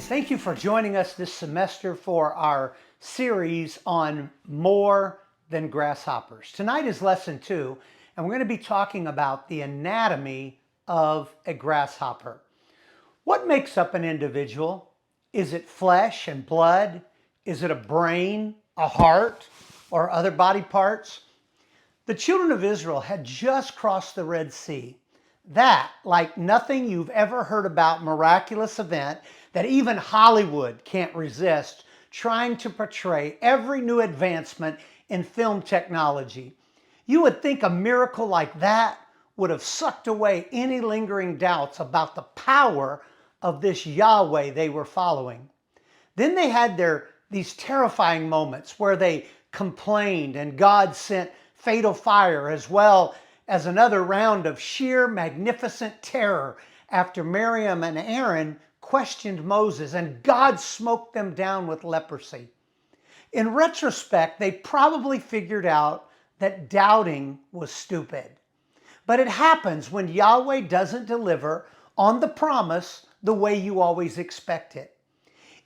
Thank you for joining us this semester for our series on more than grasshoppers. Tonight is lesson 2, and we're going to be talking about the anatomy of a grasshopper. What makes up an individual? Is it flesh and blood? Is it a brain, a heart, or other body parts? The children of Israel had just crossed the Red Sea. That, like nothing you've ever heard about, miraculous event that even Hollywood can't resist trying to portray every new advancement in film technology. You would think a miracle like that would have sucked away any lingering doubts about the power of this Yahweh they were following. Then they had these terrifying moments where they complained and God sent fatal fire, as well as another round of sheer magnificent terror after Miriam and Aaron questioned Moses and God smoked them down with leprosy. In retrospect, they probably figured out that doubting was stupid. But it happens when Yahweh doesn't deliver on the promise the way you always expect it.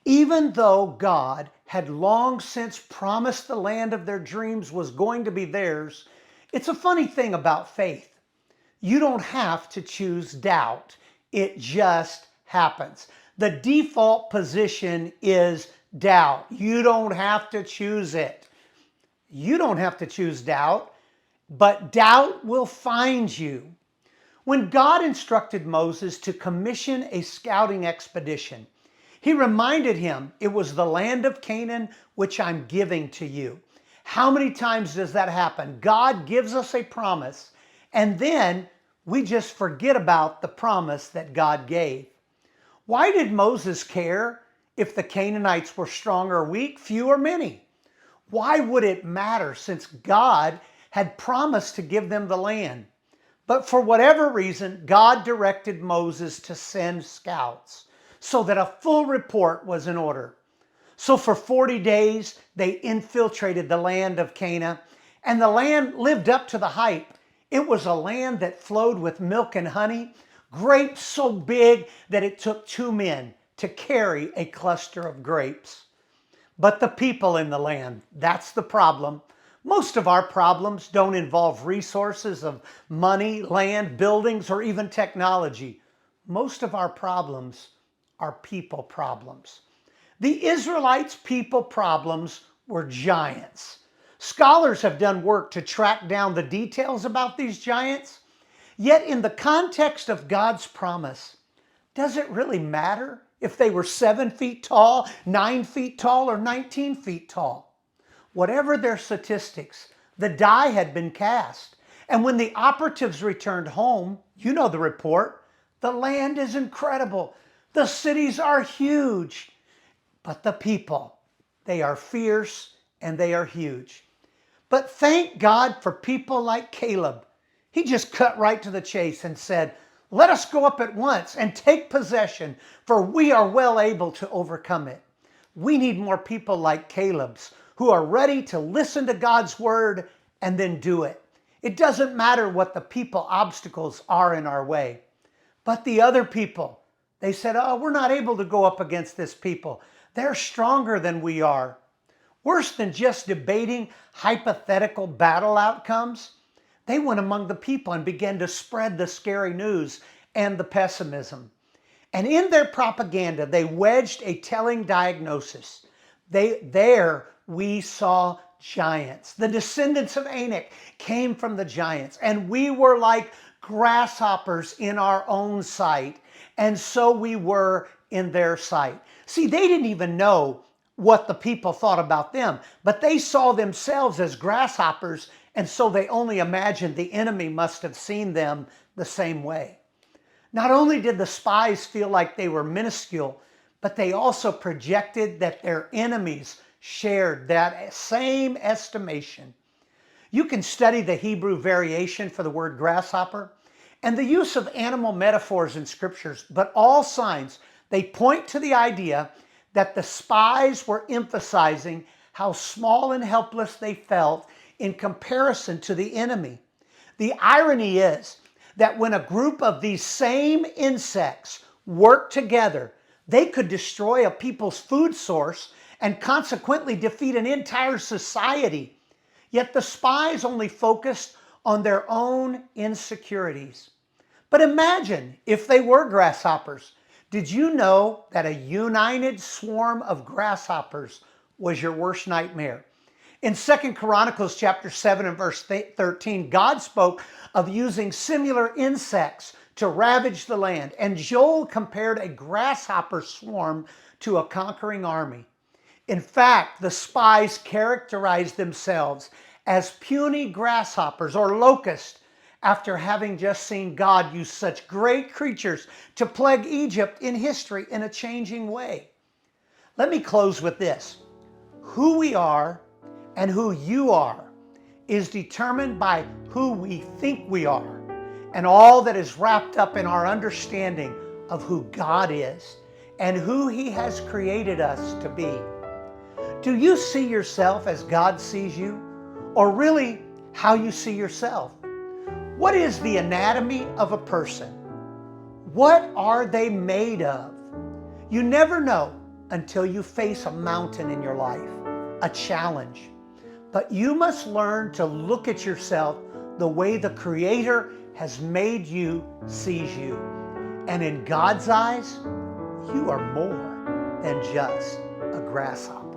Even though God had long since promised the land of their dreams was going to be theirs, it's a funny thing about faith. You don't have to choose doubt. It just happens. The default position is doubt. You don't have to choose it. You don't have to choose doubt, but doubt will find you. When God instructed Moses to commission a scouting expedition, he reminded him it was the land of Canaan which I'm giving to you. How many times does that happen? God gives us a promise and then we just forget about the promise that God gave. Why did Moses care if the Canaanites were strong or weak, few or many? Why would it matter since God had promised to give them the land? But for whatever reason, God directed Moses to send scouts so that a full report was in order. So for 40 days, they infiltrated the land of Canaan, and the land lived up to the hype. It was a land that flowed with milk and honey, grapes so big that it took 2 men to carry a cluster of grapes. But the people in the land, that's the problem. Most of our problems don't involve resources of money, land, buildings, or even technology. Most of our problems are people problems. The Israelites' people problems were giants. Scholars have done work to track down the details about these giants. Yet in the context of God's promise, does it really matter if they were 7 feet tall, 9 feet tall, or 19 feet tall? Whatever their statistics, the die had been cast. And when the operatives returned home, you know the report, the land is incredible. The cities are huge. But the people, they are fierce and they are huge. But thank God for people like Caleb. He just cut right to the chase and said, let us go up at once and take possession, for we are well able to overcome it. We need more people like Caleb's who are ready to listen to God's word and then do it. It doesn't matter what the people obstacles are in our way. But the other people, they said, oh, we're not able to go up against this people. They're stronger than we are. Worse than just debating hypothetical battle outcomes, they went among the people and began to spread the scary news and the pessimism. And in their propaganda, they wedged a telling diagnosis. There we saw giants. The descendants of Anak came from the giants, and we were like grasshoppers in our own sight, and so we were in their sight. See, they didn't even know what the people thought about them, but they saw themselves as grasshoppers, and so they only imagined the enemy must have seen them the same way. Not only did the spies feel like they were minuscule, but they also projected that their enemies shared that same estimation. You can study the Hebrew variation for the word grasshopper and the use of animal metaphors in scriptures, but all signs, they point to the idea that the spies were emphasizing how small and helpless they felt in comparison to the enemy. The irony is that when a group of these same insects work together, They could destroy a people's food source and consequently defeat an entire society. Yet the spies only focused on their own insecurities. But imagine if they were grasshoppers. Did you know that a united swarm of grasshoppers was your worst nightmare? In 2 Chronicles chapter 7 and verse 13, God spoke of using similar insects to ravage the land, and Joel compared a grasshopper swarm to a conquering army. In fact, the spies characterized themselves as puny grasshoppers or locusts after having just seen God use such great creatures to plague Egypt in history in a changing way. Let me close with this. Who we are and who you are is determined by who we think we are and all that is wrapped up in our understanding of who God is and who He has created us to be. Do you see yourself as God sees you, or really how you see yourself? What is the anatomy of a person? What are they made of? You never know until you face a mountain in your life, a challenge. But you must learn to look at yourself the way the Creator has made you, sees you. And in God's eyes, you are more than just a grasshopper.